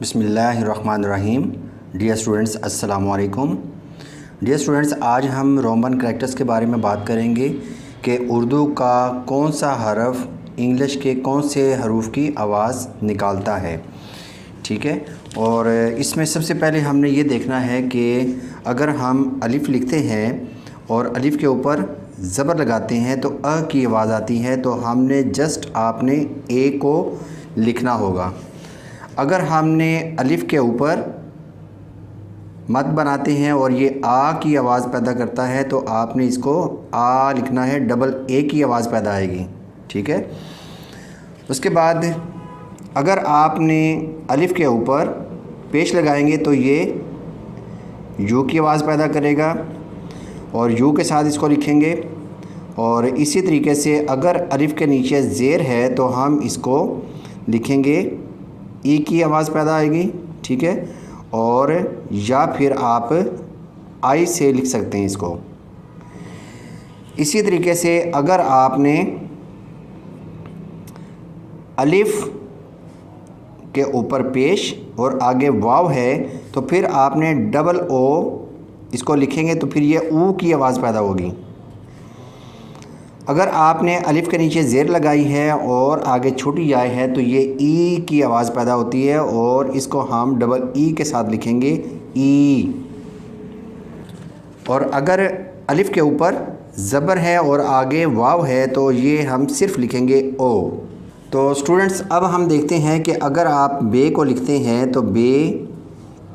बिस्मिल्लाहिर्रहमानिर्रहीम। Dear students, अस्सलाम वालेकुम। डियर स्टूडेंट्स, आज हम रोमन कैरेक्टर्स के बारे में बात करेंगे कि उर्दू का कौन सा हरफ इंग्लिश के कौन से हरूफ की आवाज़ निकालता है। ठीक है, और इसमें सबसे पहले हमने ये देखना है कि अगर हम अलिफ़ लिखते हैं और अलिफ़ के ऊपर ज़बर लगाते हैं तो अ की आवाज़ आती है, तो हमने जस्ट आपने ए को लिखना होगा। अगर हमने अलिफ़ के ऊपर मद बनाते हैं और ये आ की आवाज़ पैदा करता है तो आपने इसको आ लिखना है, डबल ए की आवाज़ पैदा आएगी। ठीक है, उसके बाद अगर आपने अलिफ़ के ऊपर पेश लगाएंगे तो ये यू की आवाज़ पैदा करेगा और यू के साथ इसको लिखेंगे। और इसी तरीके से अगर अलिफ़ के नीचे ज़ेर है तो हम इसको लिखेंगे, ई की आवाज़ पैदा आएगी। ठीक है, और या फिर आप आई से लिख सकते हैं इसको। इसी तरीके से अगर आपने अलिफ़ के ऊपर पेश और आगे वाव है तो फिर आपने डबल ओ इसको लिखेंगे तो फिर ये ऊ की आवाज़ पैदा होगी। अगर आपने अलिफ़ के नीचे ज़ेर लगाई है और आगे छोटी याय है तो ये ई की आवाज़ पैदा होती है और इसको हम डबल ई के साथ लिखेंगे, ई। और अगर अलिफ़ के ऊपर ज़बर है और आगे वाव है तो ये हम सिर्फ लिखेंगे ओ। तो स्टूडेंट्स, अब हम देखते हैं कि अगर आप बे को लिखते हैं तो बे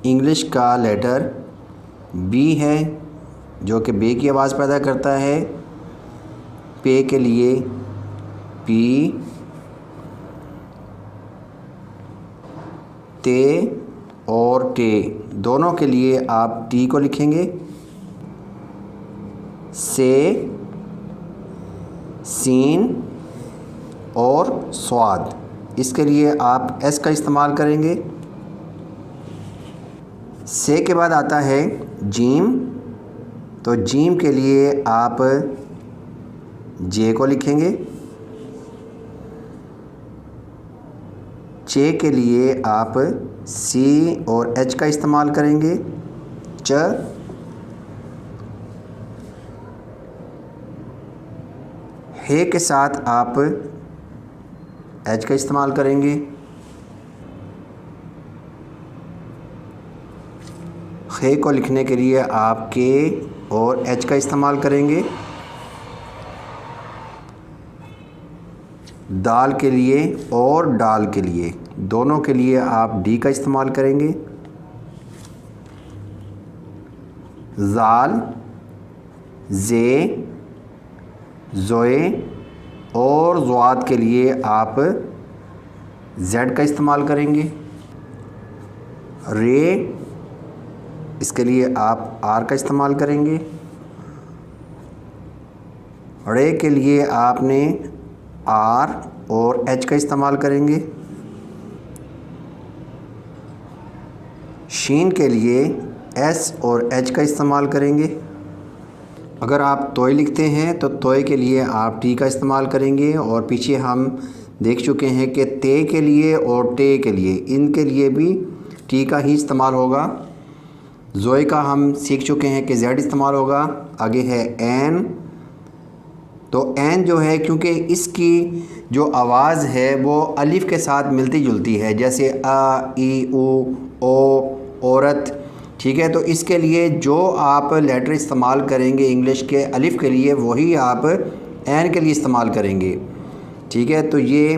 इंग्लिश का लेटर बी है जो कि बे की आवाज़ पैदा करता है। पे के लिए पी, ते और टे दोनों के लिए आप टी को लिखेंगे। से, सीन और स्वाद, इसके लिए आप एस का इस्तेमाल करेंगे। से के बाद आता है जीम, तो जीम के लिए आप जे को लिखेंगे। चे के लिए आप सी और एच का इस्तेमाल करेंगे। च, हे के साथ आप एच का इस्तेमाल करेंगे। खे को लिखने के लिए आप के और एच का इस्तेमाल करेंगे। दाल के लिए और डाल के लिए दोनों के लिए आप डी का इस्तेमाल करेंगे। ज़ाल, जे, ज़ोए और ज़्वाद के लिए आप जेड का इस्तेमाल करेंगे। रे, इसके लिए आप आर का इस्तेमाल करेंगे। रे के लिए आपने आर और एच का इस्तेमाल करेंगे। शीन के लिए एस और एच का इस्तेमाल करेंगे। अगर आप तोय लिखते हैं तो तोय के लिए आप टी का इस्तेमाल करेंगे। और पीछे हम देख चुके हैं कि ते के लिए और टे के लिए इनके लिए भी टी का ही इस्तेमाल होगा। ज़ोए का हम सीख चुके हैं कि जेड इस्तेमाल होगा। आगे है एन, तो एन जो है क्योंकि इसकी जो आवाज़ है वो अलिफ़ के साथ मिलती जुलती है, जैसे आ, ई, ऊ, ओ, औरत। ठीक है, तो इसके लिए जो आप लेटर इस्तेमाल करेंगे इंग्लिश के अलिफ़ के लिए वही आप एन के लिए इस्तेमाल करेंगे। ठीक है, तो ये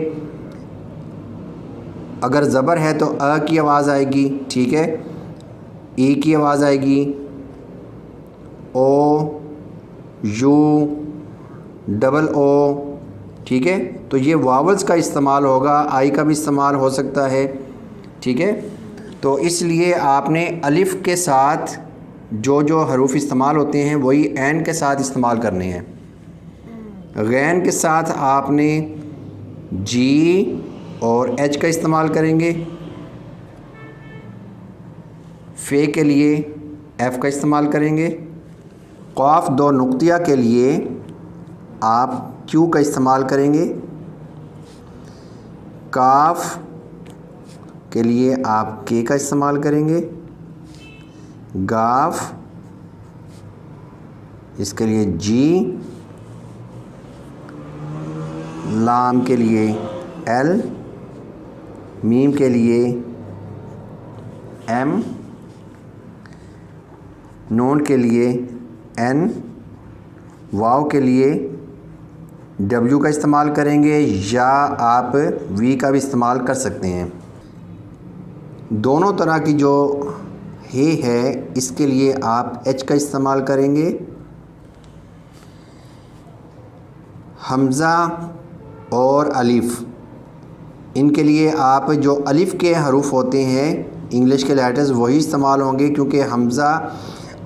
अगर ज़बर है तो अ की आवाज़ आएगी। ठीक है, ई की आवाज़ आएगी, ओ, यू, डबल ओ। ठीक है, तो ये वावल्स का इस्तेमाल होगा, आई का भी इस्तेमाल हो सकता है। ठीक है, तो इसलिए आपने अलिफ़ के साथ जो जो हरूफ इस्तेमाल होते हैं वही एन के साथ इस्तेमाल करने हैं। गैन के साथ आपने जी और एच का इस्तेमाल करेंगे। फ़े के लिए एफ़ का इस्तेमाल करेंगे। क़ाफ़ दो नुक्तिया के लिए आप क्यू का इस्तेमाल करेंगे। काफ के लिए आप के का इस्तेमाल करेंगे, गाफ इसके लिए जी, लाम के लिए एल, मीम के लिए एम, नून के लिए एन, वाव के लिए डब्ल्यू का इस्तेमाल करेंगे या आप वी का भी इस्तेमाल कर सकते हैं। दोनों तरह की जो है इसके लिए आप एच का इस्तेमाल करेंगे। हमज़ा और अलिफ़, इनके लिए आप जो अलिफ़ के हरूफ होते हैं इंग्लिश के लेटर्स वही इस्तेमाल होंगे, क्योंकि हमज़ा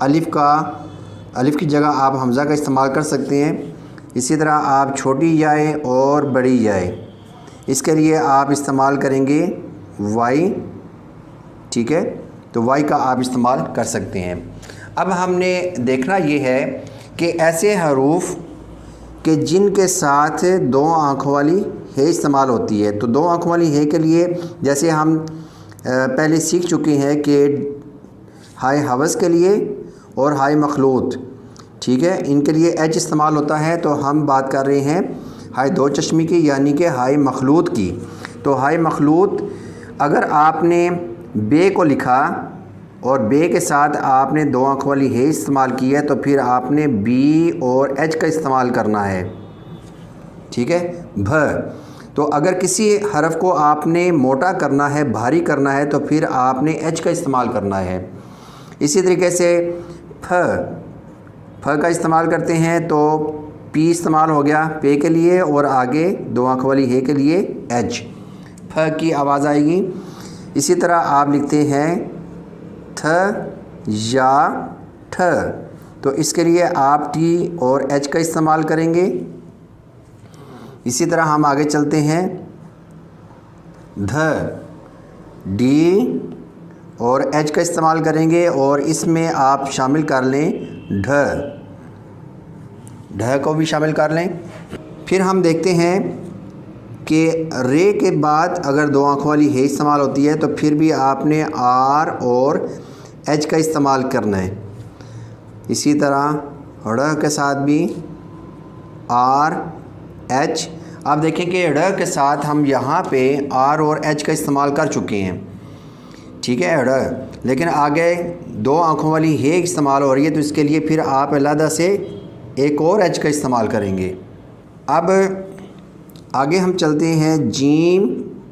अलिफ़ की जगह आप हमज़ा का इस्तेमाल कर सकते हैं। इसी तरह आप छोटी याए और बड़ी याए, इसके लिए आप इस्तेमाल करेंगे वाई, ठीक है, तो वाई का आप इस्तेमाल कर सकते हैं। अब हमने देखना ये है कि ऐसे हरूफ कि जिनके साथ दो आँखों वाली है इस्तेमाल होती है, तो दो आँखों वाली है के लिए जैसे हम पहले सीख चुके हैं कि हाय हवस के लिए और हाय मखलूत, ठीक है, इनके लिए एच इस्तेमाल होता है। तो हम बात कर रहे हैं हाय दो चश्मी की, यानी कि हाय मखलूत की। तो हाय मखलूत अगर आपने बे को लिखा और बे के साथ आपने दो आँखों वाली है इस्तेमाल की है, तो फिर आपने बी और एच का इस्तेमाल करना है, ठीक है। भ, तो अगर किसी हरफ को आपने मोटा करना है, भारी करना है, तो फिर आपने एच का इस्तेमाल करना है। इसी तरीके से फ का इस्तेमाल करते हैं तो पी इस्तेमाल हो गया पे के लिए, और आगे दो आँखों वाली है के लिए एच, फ की आवाज़ आएगी। इसी तरह आप लिखते हैं थ या ठ, तो इसके लिए आप टी और एच का इस्तेमाल करेंगे। इसी तरह हम आगे चलते हैं, ध, डी और एच का इस्तेमाल करेंगे, और इसमें आप शामिल कर लें ढ, ढ को भी शामिल कर लें। फिर हम देखते हैं कि रे के बाद अगर दो आँखों वाली है इस्तेमाल होती है, तो फिर भी आपने आर और एच का इस्तेमाल करना है। इसी तरह ड़ के साथ भी आर एच। आप देखें कि ड़ के साथ हम यहाँ पे आर और एच का इस्तेमाल कर चुके हैं, ठीक है, ड़, लेकिन आगे दो आँखों वाली है इस्तेमाल हो रही है, तो इसके लिए फिर आप अलहदा से एक और एच का इस्तेमाल करेंगे। अब आगे हम चलते हैं, जीम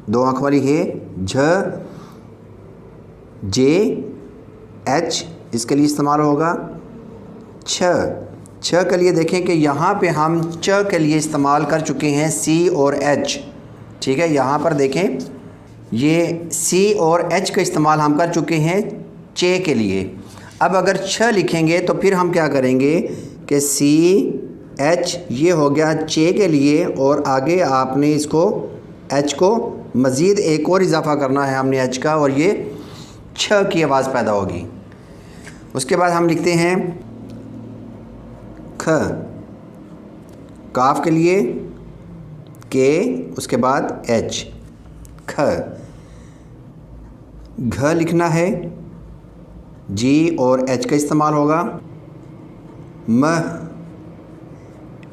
दो आँख वाली है, झ, जे, एच इसके लिए इस्तेमाल होगा। छ के लिए देखें कि यहाँ पे हम च के लिए इस्तेमाल कर चुके हैं सी और एच, ठीक है, यहाँ पर देखें ये सी और एच का इस्तेमाल हम कर चुके हैं चे के लिए। अब अगर छ लिखेंगे तो फिर हम क्या करेंगे कि सी एच ये हो गया चे के लिए, और आगे आपने इसको एच को मज़ीद एक और इजाफ़ा करना है हमने एच का, और ये छ की आवाज़ पैदा होगी। उसके बाद हम लिखते हैं ख, काफ के लिए के, उसके बाद एच, ख। घ लिखना है, जी और एच का इस्तेमाल होगा। म,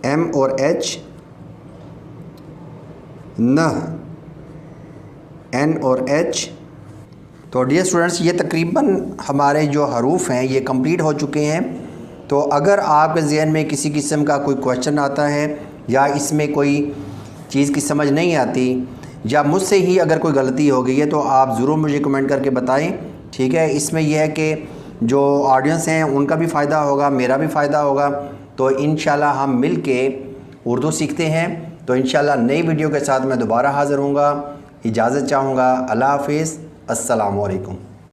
एम और एच, न, एन और एच। तो डियर स्टूडेंट्स, ये तकरीबन हमारे जो हरूफ हैं ये कंप्लीट हो चुके हैं। तो अगर आपके ज़हन में किसी किस्म का कोई क्वेश्चन आता है या इसमें कोई चीज़ की समझ नहीं आती, या मुझसे ही अगर कोई गलती हो गई है, तो आप ज़रूर मुझे कमेंट करके बताएं, ठीक है। इसमें यह है कि जो ऑडियंस हैं उनका भी फ़ायदा होगा, मेरा भी फ़ायदा होगा। तो इंशाल्लाह हम मिल के उर्दू सीखते हैं। तो इंशाल्लाह नई वीडियो के साथ मैं दोबारा हाज़िर हूँगा। इजाज़त चाहूँगा। अल्लाह हाफ़िज़। अस्सलामु अलैकुम।